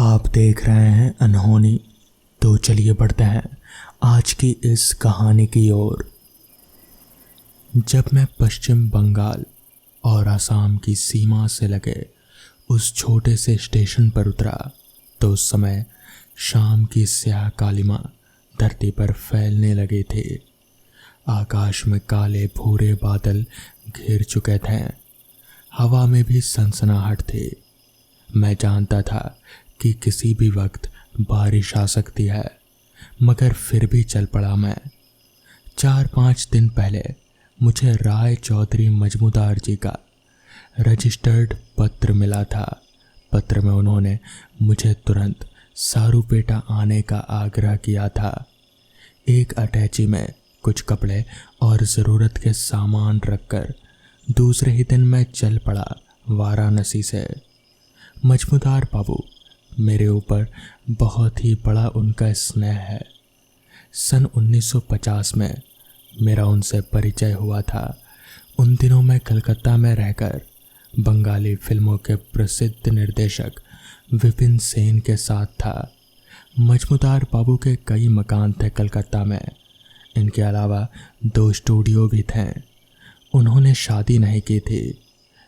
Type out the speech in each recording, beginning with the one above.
आप देख रहे हैं अनहोनी। तो चलिए बढ़ते हैं आज की इस कहानी की ओर। जब मैं पश्चिम बंगाल और असम की सीमा से लगे उस छोटे से स्टेशन पर उतरा तो उस समय शाम की स्याह कालिमा धरती पर फैलने लगे थे। आकाश में काले भूरे बादल घिर चुके थे। हवा में भी सनसनाहट थी। मैं जानता था कि किसी भी वक्त बारिश आ सकती है, मगर फिर भी चल पड़ा मैं। 4-5 दिन पहले मुझे राय चौधरी मजमूदार जी का रजिस्टर्ड पत्र मिला था। पत्र में उन्होंने मुझे तुरंत सारूपेटा आने का आग्रह किया था। एक अटैची में कुछ कपड़े और ज़रूरत के सामान रखकर दूसरे ही दिन मैं चल पड़ा वाराणसी से। मजमूदार बाबू, मेरे ऊपर बहुत ही बड़ा उनका स्नेह है। सन 1950 में मेरा उनसे परिचय हुआ था। उन दिनों मैं कलकत्ता में रहकर बंगाली फिल्मों के प्रसिद्ध निर्देशक विपिन सेन के साथ था। मजमूदार बाबू के कई मकान थे कलकत्ता में। इनके अलावा 2 स्टूडियो भी थे। उन्होंने शादी नहीं की थी।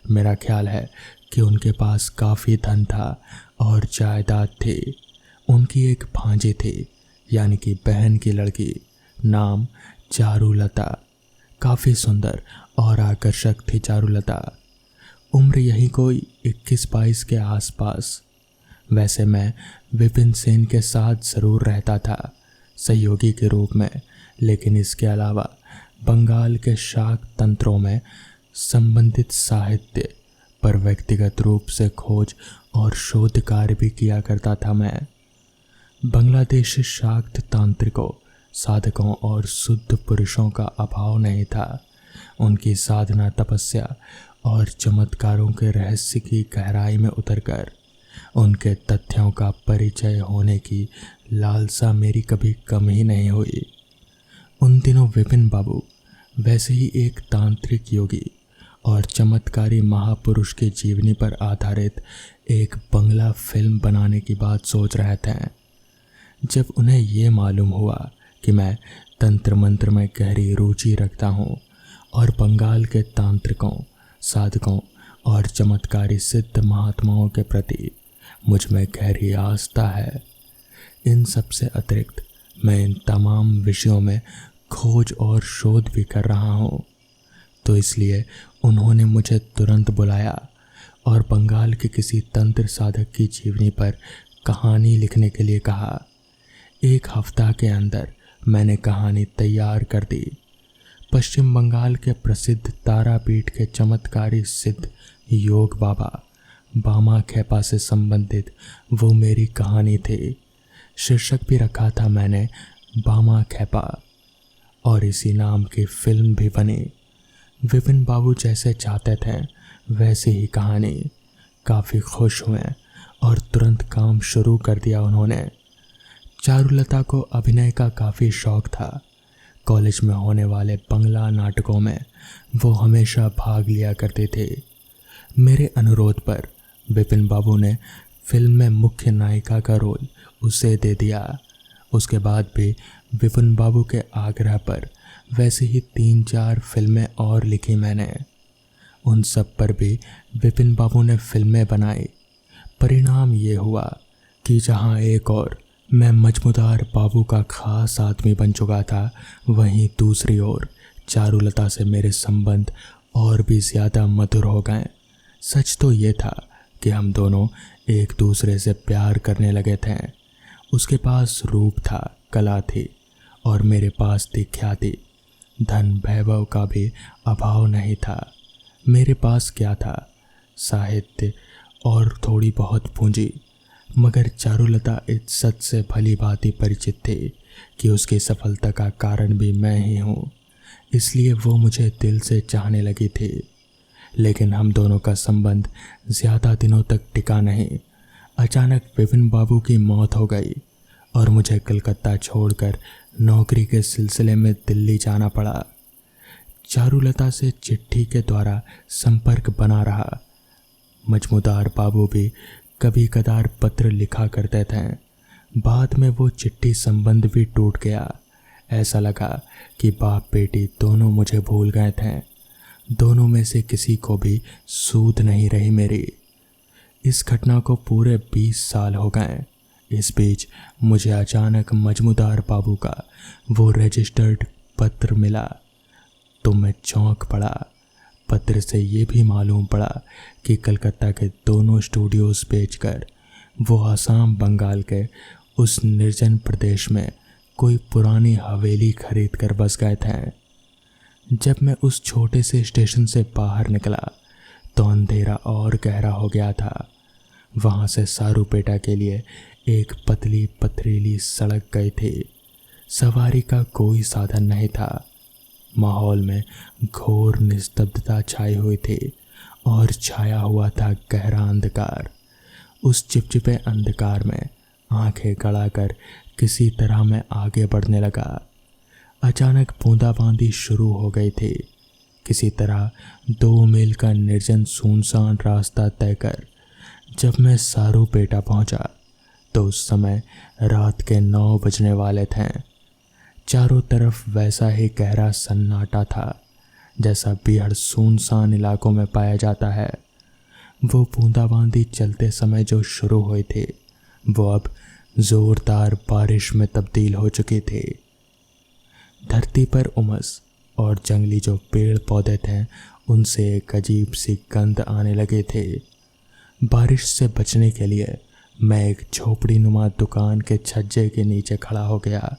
मेरा ख्याल है कि उनके पास काफ़ी धन था और जायदाद थी। उनकी एक भांजी थी, यानी कि बहन की लड़की, नाम चारुलता। काफ़ी सुंदर और आकर्षक थी चारुलता। उम्र यही कोई 21-22 के आसपास। वैसे मैं विपिन सेन के साथ ज़रूर रहता था, सहयोगी के रूप में, लेकिन इसके अलावा बंगाल के शाक तंत्रों में संबंधित साहित्य पर व्यक्तिगत रूप से खोज और शोध कार्य भी किया करता था मैं। बांग्लादेशी शाक्त तांत्रिकों, साधकों और शुद्ध पुरुषों का अभाव नहीं था। उनकी साधना, तपस्या और चमत्कारों के रहस्य की गहराई में उतरकर उनके तथ्यों का परिचय होने की लालसा मेरी कभी कम ही नहीं हुई। उन दिनों विपिन बाबू वैसे ही एक तांत्रिक योगी और चमत्कारी महापुरुष की जीवनी पर आधारित एक बंगला फिल्म बनाने की बात सोच रहे थे। जब उन्हें ये मालूम हुआ कि मैं तंत्र मंत्र में गहरी रुचि रखता हूँ और बंगाल के तांत्रिकों, साधकों और चमत्कारी सिद्ध महात्माओं के प्रति मुझ में गहरी आस्था है, इन सब से अतिरिक्त मैं इन तमाम विषयों में खोज और शोध भी कर रहा हूँ, तो इसलिए उन्होंने मुझे तुरंत बुलाया और बंगाल के किसी तंत्र साधक की जीवनी पर कहानी लिखने के लिए कहा। 1 हफ्ता के अंदर मैंने कहानी तैयार कर दी। पश्चिम बंगाल के प्रसिद्ध तारापीठ के चमत्कारी सिद्ध योग बाबा बामा खेपा से संबंधित वो मेरी कहानी थी। शीर्षक भी रखा था मैंने बामा खेपा, और इसी नाम की फिल्म भी बनी। विपिन बाबू जैसे चाहते थे वैसे ही कहानी। काफ़ी खुश हुए और तुरंत काम शुरू कर दिया उन्होंने। चारुलता को अभिनय का काफ़ी शौक़ था। कॉलेज में होने वाले बंगला नाटकों में वो हमेशा भाग लिया करते थे। मेरे अनुरोध पर विपिन बाबू ने फिल्म में मुख्य नायिका का रोल उसे दे दिया। उसके बाद भी विपिन बाबू के आग्रह पर वैसे ही 3-4 फिल्में और लिखी मैंने। उन सब पर भी विपिन बाबू ने फिल्में बनाई। परिणाम ये हुआ कि जहाँ एक और मैं मजमूदार बाबू का खास आदमी बन चुका था, वहीं दूसरी ओर चारुलता से मेरे संबंध और भी ज़्यादा मधुर हो गए। सच तो ये था कि हम दोनों एक दूसरे से प्यार करने लगे थे। उसके पास रूप था, कला थी, और मेरे पास थी ख्याति। धन वैभव का भी अभाव नहीं था। मेरे पास क्या था? साहित्य और थोड़ी बहुत पूंजी। मगर चारुलता इस सच से भली भांति परिचित थी कि उसकी सफलता का कारण भी मैं ही हूँ, इसलिए वो मुझे दिल से चाहने लगी थी। लेकिन हम दोनों का संबंध ज़्यादा दिनों तक टिका नहीं। अचानक विपिन बाबू की मौत हो गई और मुझे कलकत्ता छोड़कर नौकरी के सिलसिले में दिल्ली जाना पड़ा। चारुलता से चिट्ठी के द्वारा संपर्क बना रहा। मजमूदार बाबू भी कभी कदार पत्र लिखा करते थे। बाद में वो चिट्ठी संबंध भी टूट गया। ऐसा लगा कि बाप बेटी दोनों मुझे भूल गए थे। दोनों में से किसी को भी सूध नहीं रही मेरी। इस घटना को पूरे 20 साल हो गए। इस बीच मुझे अचानक मजमूदार बाबू का वो रजिस्टर्ड पत्र मिला तो मैं चौंक पड़ा। पत्र से ये भी मालूम पड़ा कि कलकत्ता के दोनों स्टूडियोज बेचकर वो आसाम बंगाल के उस निर्जन प्रदेश में कोई पुरानी हवेली खरीद कर बस गए थे। जब मैं उस छोटे से स्टेशन से बाहर निकला तो अंधेरा और गहरा हो गया था। वहाँ से सारूपेटा के लिए एक पतली पथरीली सड़क गई थी। सवारी का कोई साधन नहीं था। माहौल में घोर निस्तब्धता छाई हुई थी और छाया हुआ था गहरा अंधकार। उस चिपचिपे अंधकार में आंखें गड़ाकर किसी तरह मैं आगे बढ़ने लगा। अचानक बूंदाबांदी शुरू हो गई थी। किसी तरह 2 मील का निर्जन सुनसान रास्ता तय कर जब मैं सारूपेटा पहुंचा तो उस समय रात के 9 बजने वाले थे। चारों तरफ वैसा ही गहरा सन्नाटा था जैसा बेहद सुनसान इलाकों में पाया जाता है। वो बूंदाबांदी चलते समय जो शुरू हुई थी वो अब जोरदार बारिश में तब्दील हो चुकी थी। धरती पर उमस और जंगली जो पेड़ पौधे थे उनसे एक अजीब सी गंध आने लगे थे। बारिश से बचने के लिए मैं एक झोपड़ी नुमा दुकान के छज्जे के नीचे खड़ा हो गया।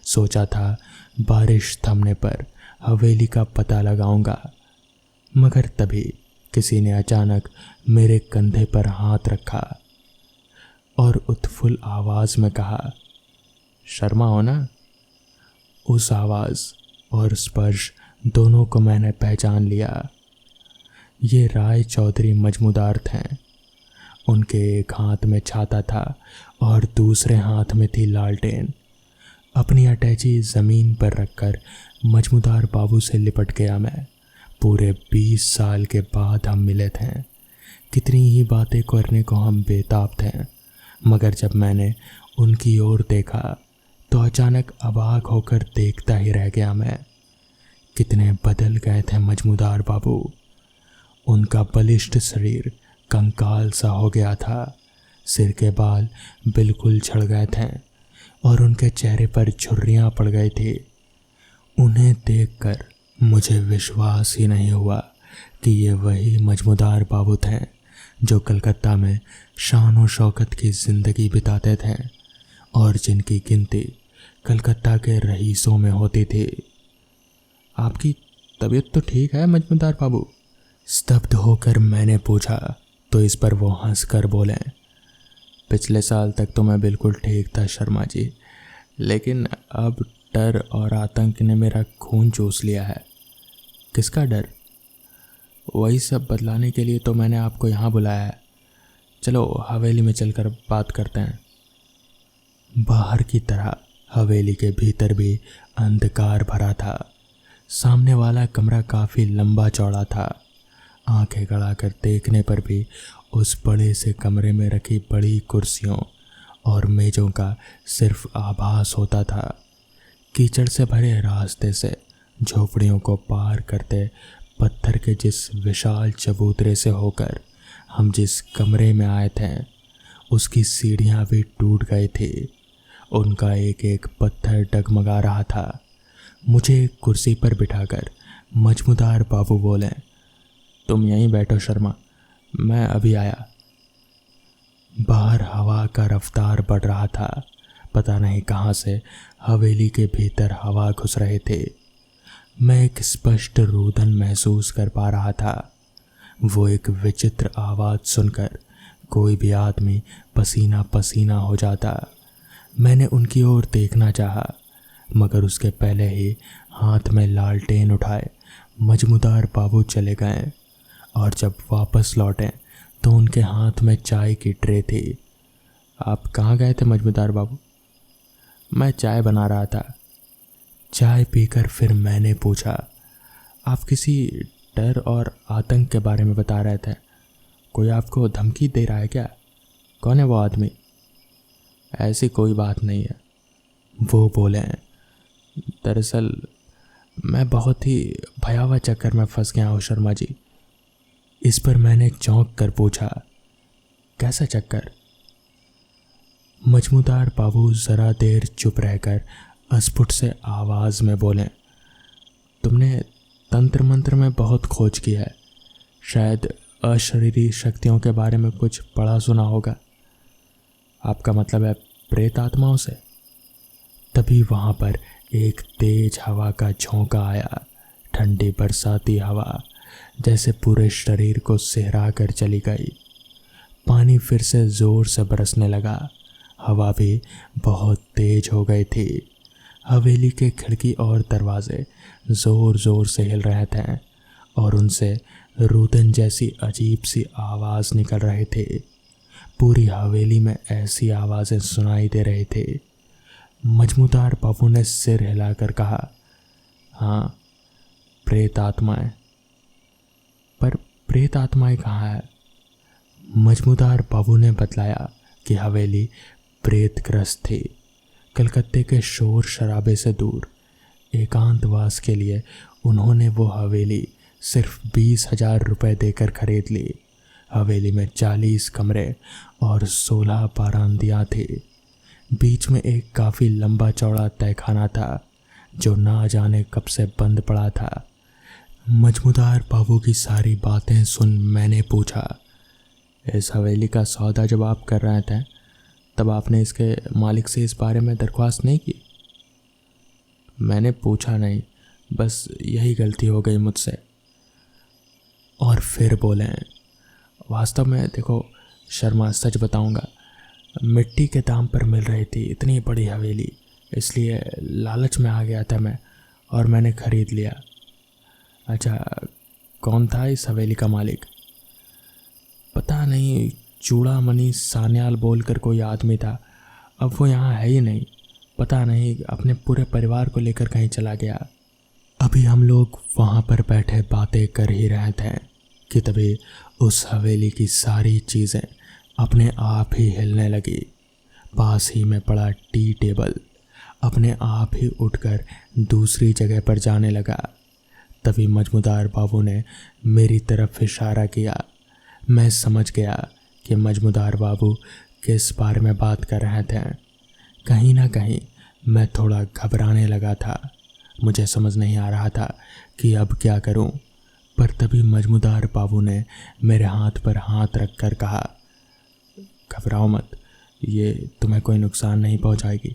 सोचा था बारिश थमने पर हवेली का पता लगाऊंगा, मगर तभी किसी ने अचानक मेरे कंधे पर हाथ रखा और उत्फुल्ल आवाज़ में कहा, शर्मा हो ना। उस आवाज़ और स्पर्श दोनों को मैंने पहचान लिया। ये राय चौधरी मजमूदार थे। उनके एक हाथ में छाता था और दूसरे हाथ में थी लालटेन। अपनी अटैची ज़मीन पर रखकर मजमूदार बाबू से लिपट गया मैं। पूरे 20 साल के बाद हम मिले थे। कितनी ही बातें करने को हम बेताब थे, मगर जब मैंने उनकी ओर देखा तो अचानक अबाक होकर देखता ही रह गया मैं। कितने बदल गए थे मजमूदार बाबू। उनका बलिष्ठ शरीर कंकाल सा हो गया था। सिर के बाल बिल्कुल झड़ गए थे और उनके चेहरे पर झुर्रियाँ पड़ गई थी। उन्हें देखकर मुझे विश्वास ही नहीं हुआ कि ये वही मजमूदार बाबू थे जो कलकत्ता में शान और शौकत की ज़िंदगी बिताते थे और जिनकी गिनती कलकत्ता के रईसों में होती थी। आपकी तबीयत तो ठीक है मजमूदार बाबू? स्तब्ध होकर मैंने पूछा तो इस पर वो हंसकर बोले, पिछले साल तक तो मैं बिल्कुल ठीक था शर्मा जी, लेकिन अब डर और आतंक ने मेरा खून चूस लिया है। किसका डर? वही सब बदलाने के लिए तो मैंने आपको यहाँ बुलाया है। चलो हवेली में चलकर बात करते हैं। बाहर की तरह हवेली के भीतर भी अंधकार भरा था। सामने वाला कमरा काफ़ी लंबा चौड़ा था। आंखें गड़ाकर देखने पर भी उस बड़े से कमरे में रखी बड़ी कुर्सियों और मेज़ों का सिर्फ आभास होता था। कीचड़ से भरे रास्ते से झोपड़ियों को पार करते पत्थर के जिस विशाल चबूतरे से होकर हम जिस कमरे में आए थे उसकी सीढ़ियाँ भी टूट गई थी। उनका एक एक पत्थर डगमगा रहा था। मुझे एक कुर्सी पर बिठाकर मजमूदार बाबू बोले, तुम यहीं बैठो शर्मा, मैं अभी आया। बाहर हवा का रफ्तार बढ़ रहा था। पता नहीं कहाँ से हवेली के भीतर हवा घुस रहे थे। मैं एक स्पष्ट रुदन महसूस कर पा रहा था। वो एक विचित्र आवाज़ सुनकर कोई भी आदमी पसीना पसीना हो जाता। मैंने उनकी ओर देखना चाहा, मगर उसके पहले ही हाथ में लालटेन उठाए मजमूदार बाबू चले गए और जब वापस लौटे तो उनके हाथ में चाय की ट्रे थी। आप कहाँ गए थे मजमूदार बाबू? मैं चाय बना रहा था। चाय पीकर फिर मैंने पूछा, आप किसी डर और आतंक के बारे में बता रहे थे, कोई आपको धमकी दे रहा है क्या? कौन है वो आदमी? ऐसी कोई बात नहीं है, वो बोले। दरअसल मैं बहुत ही भयावह चक्कर में फंस गया हूँ शर्मा जी। इस पर मैंने चौंक कर पूछा, कैसा चक्कर? मजमूदार बाबू जरा देर चुप रहकर अस्फुट से आवाज में बोले, तुमने तंत्र मंत्र में बहुत खोज की है, शायद अशरीरी शक्तियों के बारे में कुछ पढ़ा सुना होगा। आपका मतलब है प्रेत आत्माओं से? तभी वहां पर एक तेज हवा का झोंका आया, ठंडी बरसाती हवा जैसे पूरे शरीर को सिहरा कर चली गई। पानी फिर से जोर से बरसने लगा, हवा भी बहुत तेज हो गई थी। हवेली के खिड़की और दरवाजे जोर जोर से हिल रहे थे और उनसे रुदन जैसी अजीब सी आवाज़ निकल रहे थे। पूरी हवेली में ऐसी आवाज़ें सुनाई दे रही थी। मजमूदार बाबू ने सिर हिलाकर कहा, हाँ, प्रेत आत्माएं। पर प्रेत आत्माएं कहाँ है? मजमूदार बाबू ने बतलाया कि हवेली प्रेतग्रस्त थी। कलकत्ते के शोर शराबे से दूर एकांतवास के लिए उन्होंने वो हवेली सिर्फ 20,000 रुपये देकर खरीद ली। हवेली में 40 कमरे और 16 बारांदियाँ थी। बीच में एक काफ़ी लंबा चौड़ा तहखाना था जो ना जाने कब से बंद पड़ा था। मजमूदार बाबू की सारी बातें सुन मैंने पूछा, इस हवेली का सौदा जब आप कर रहे थे तब आपने इसके मालिक से इस बारे में दरख्वास्त नहीं की? मैंने पूछा नहीं, बस यही गलती हो गई मुझसे। और फिर बोले, वास्तव में देखो शर्मा, सच बताऊंगा, मिट्टी के दाम पर मिल रही थी इतनी बड़ी हवेली, इसलिए लालच में आ गया था मैं और मैंने खरीद लिया। अच्छा, कौन था इस हवेली का मालिक? पता नहीं, चूड़ामणि सान्याल बोलकर कोई आदमी था। अब वो यहाँ है ही नहीं, पता नहीं अपने पूरे परिवार को लेकर कहीं चला गया। अभी हम लोग वहाँ पर बैठे बातें कर ही रहे थे कि तभी उस हवेली की सारी चीज़ें अपने आप ही हिलने लगी। पास ही में पड़ा टी टेबल अपने आप ही उठकर दूसरी जगह पर जाने लगा। तभी मजमूदार बाबू ने मेरी तरफ इशारा किया। मैं समझ गया कि मजमूदार बाबू किस बारे में बात कर रहे थे। कहीं ना कहीं मैं थोड़ा घबराने लगा था। मुझे समझ नहीं आ रहा था कि अब क्या करूं। पर तभी मजमूदार बाबू ने मेरे हाथ पर हाथ रखकर कहा, घबराओ मत, ये तुम्हें कोई नुकसान नहीं पहुंचाएगी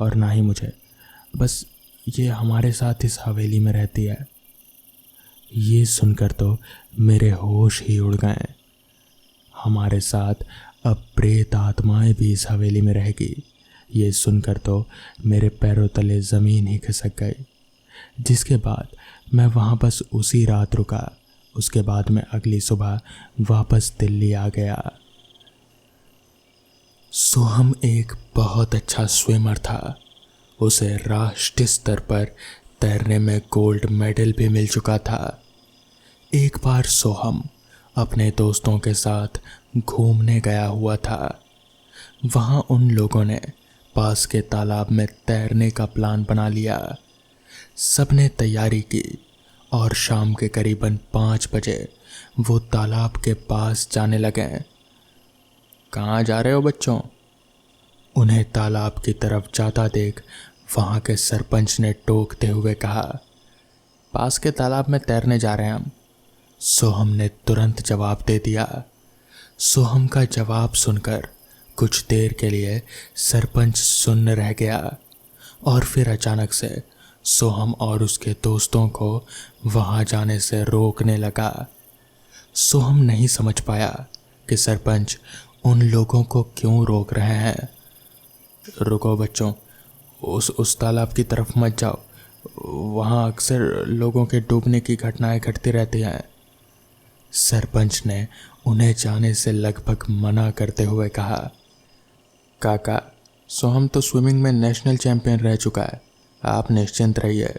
और ना ही मुझे। बस ये हमारे साथ इस हवेली में रहती है। ये सुनकर तो मेरे होश ही उड़ गए। हमारे साथ अब प्रेत आत्माएं भी इस हवेली में रहेगी, ये सुनकर तो मेरे पैरों तले ज़मीन ही खिसक गई। जिसके बाद मैं वहाँ बस उसी रात रुका। उसके बाद मैं अगली सुबह वापस दिल्ली आ गया। सोहम एक बहुत अच्छा स्विमर था। उसे राष्ट्रीय स्तर पर तैरने में गोल्ड मेडल भी मिल चुका था। एक बार सोहम अपने दोस्तों के साथ घूमने गया हुआ था। वहाँ उन लोगों ने पास के तालाब में तैरने का प्लान बना लिया। सबने तैयारी की और शाम के करीबन 5 बजे वो तालाब के पास जाने लगे। कहाँ जा रहे हो बच्चों? उन्हें तालाब की तरफ जाता देख वहाँ के सरपंच ने टोकते हुए कहा, पास के तालाब में तैरने जा रहे हैं हम। सोहम ने तुरंत जवाब दे दिया। सोहम का जवाब सुनकर कुछ देर के लिए सरपंच सुन्न रह गया और फिर अचानक से सोहम और उसके दोस्तों को वहाँ जाने से रोकने लगा। सोहम नहीं समझ पाया कि सरपंच उन लोगों को क्यों रोक रहे हैं। रुको बच्चों, उस तालाब की तरफ मत जाओ, वहाँ अक्सर लोगों के डूबने की घटनाएं घटती रहती हैं। सरपंच ने उन्हें जाने से लगभग मना करते हुए कहा, काका, सोहम तो स्विमिंग में नेशनल चैंपियन रह चुका है, आप निश्चिंत रहिए।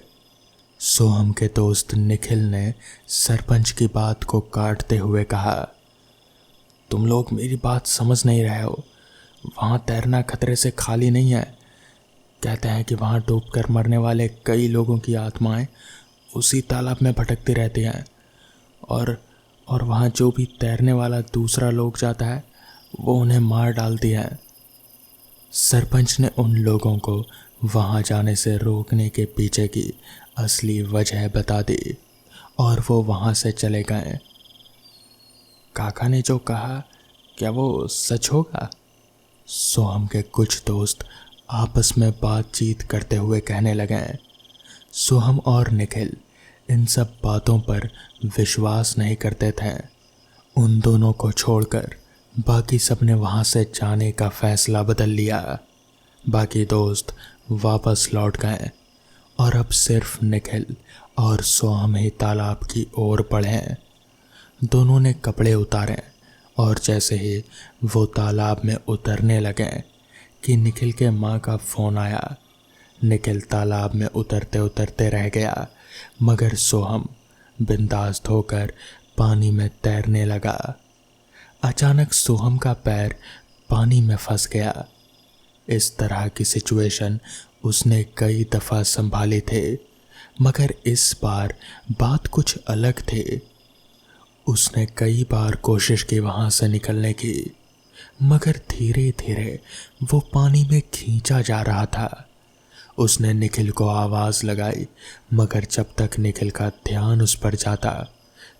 सोहम के दोस्त निखिल ने सरपंच की बात को काटते हुए कहा, तुम लोग मेरी बात समझ नहीं रहे हो। वहाँ तैरना खतरे से खाली नहीं है। कहते हैं कि वहाँ डूबकर मरने वाले कई लोगों की आत्माएं उसी तालाब में भटकती रहती हैं और वहाँ जो भी तैरने वाला दूसरा लोग जाता है वो उन्हें मार डालती है। सरपंच ने उन लोगों को वहाँ जाने से रोकने के पीछे की असली वजह बता दी और वो वहाँ से चले गए। काका ने जो कहा क्या वो सच होगा? सोहम के कुछ दोस्त आपस में बातचीत करते हुए कहने लगे। सोहम और निखिल इन सब बातों पर विश्वास नहीं करते थे। उन दोनों को छोड़कर बाकी सब ने वहाँ से जाने का फैसला बदल लिया। बाकी दोस्त वापस लौट गए और अब सिर्फ निखिल और सोहम ही तालाब की ओर बढ़े। दोनों ने कपड़े उतारे और जैसे ही वो तालाब में उतरने लगे कि निखिल के माँ का फ़ोन आया। निखिल तालाब में उतरते उतरते रह गया, मगर सोहम बिंदास होकर पानी में तैरने लगा। अचानक सोहम का पैर पानी में फंस गया। इस तरह की सिचुएशन उसने कई दफ़ा संभाली थी, मगर इस बार बात कुछ अलग थी। उसने कई बार कोशिश की वहाँ से निकलने की, मगर धीरे धीरे वो पानी में खींचा जा रहा था। उसने निखिल को आवाज़ लगाई, मगर जब तक निखिल का ध्यान उस पर जाता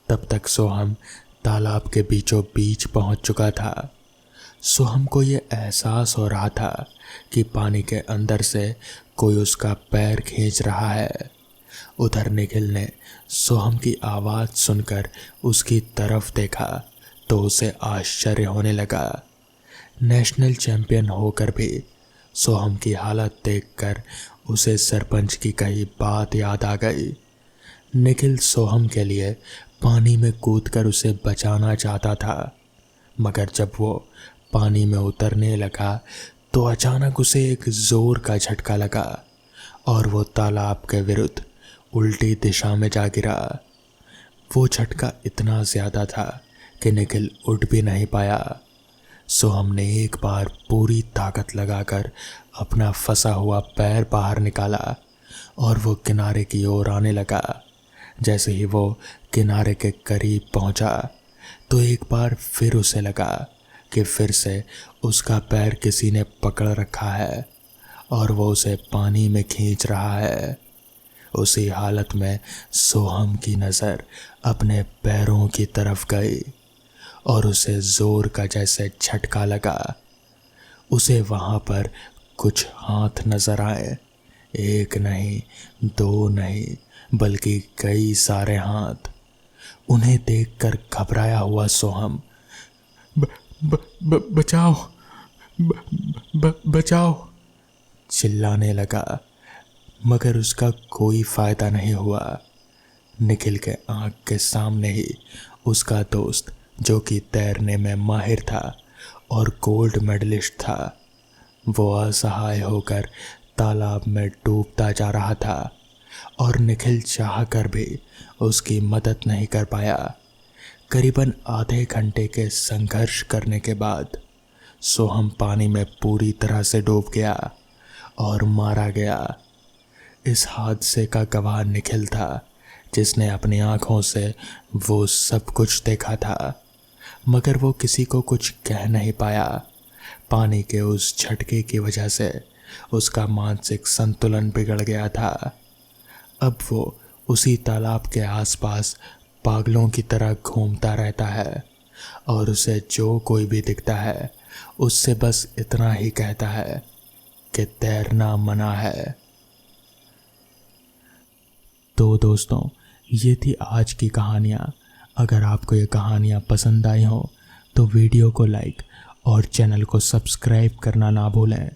तब तक सोहम तालाब के बीचों बीच पहुंच चुका था। सोहम को ये एहसास हो रहा था कि पानी के अंदर से कोई उसका पैर खींच रहा है। उधर निखिल ने सोहम की आवाज़ सुनकर उसकी तरफ देखा तो उसे आश्चर्य होने लगा। नेशनल चैंपियन होकर भी सोहम की हालत देखकर उसे सरपंच की कही बात याद आ गई। निखिल सोहम के लिए पानी में कूदकर उसे बचाना चाहता था, मगर जब वो पानी में उतरने लगा तो अचानक उसे एक जोर का झटका लगा और वो तालाब के विरुद्ध उल्टी दिशा में जा गिरा। वो झटका इतना ज़्यादा था कि निखिल उठ भी नहीं पाया। सोहम ने एक बार पूरी ताकत लगाकर अपना फंसा हुआ पैर बाहर निकाला और वो किनारे की ओर आने लगा। जैसे ही वो किनारे के करीब पहुंचा तो एक बार फिर उसे लगा कि फिर से उसका पैर किसी ने पकड़ रखा है और वो उसे पानी में खींच रहा है। उसी हालत में सोहम की नज़र अपने पैरों की तरफ गई और उसे जोर का जैसे झटका लगा। उसे वहाँ पर कुछ हाथ नजर आए, एक नहीं, दो नहीं, बल्कि कई सारे हाथ। उन्हें देखकर घबराया हुआ सोहम बचाओ, बचाओ चिल्लाने लगा, मगर उसका कोई फायदा नहीं हुआ। निखिल के आँख के सामने ही उसका दोस्त, जो कि तैरने में माहिर था और गोल्ड मेडलिस्ट था, वो असहाय होकर तालाब में डूबता जा रहा था और निखिल चाहकर भी उसकी मदद नहीं कर पाया। करीबन आधे घंटे के संघर्ष करने के बाद सोहम पानी में पूरी तरह से डूब गया और मारा गया। इस हादसे का गवाह निखिल था, जिसने अपनी आंखों से वो सब कुछ देखा था, मगर वो किसी को कुछ कह नहीं पाया। पानी के उस झटके की वजह से उसका मानसिक संतुलन बिगड़ गया था। अब वो उसी तालाब के आसपास पागलों की तरह घूमता रहता है और उसे जो कोई भी दिखता है उससे बस इतना ही कहता है कि तैरना मना है। तो दोस्तों, ये थी आज की कहानियाँ। अगर आपको ये कहानियाँ पसंद आई हों तो वीडियो को लाइक और चैनल को सब्सक्राइब करना ना भूलें।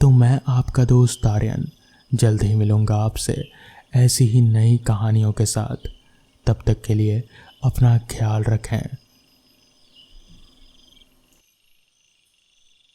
तो मैं आपका दोस्त आर्यन जल्द ही मिलूँगा आपसे ऐसी ही नई कहानियों के साथ। तब तक के लिए अपना ख्याल रखें।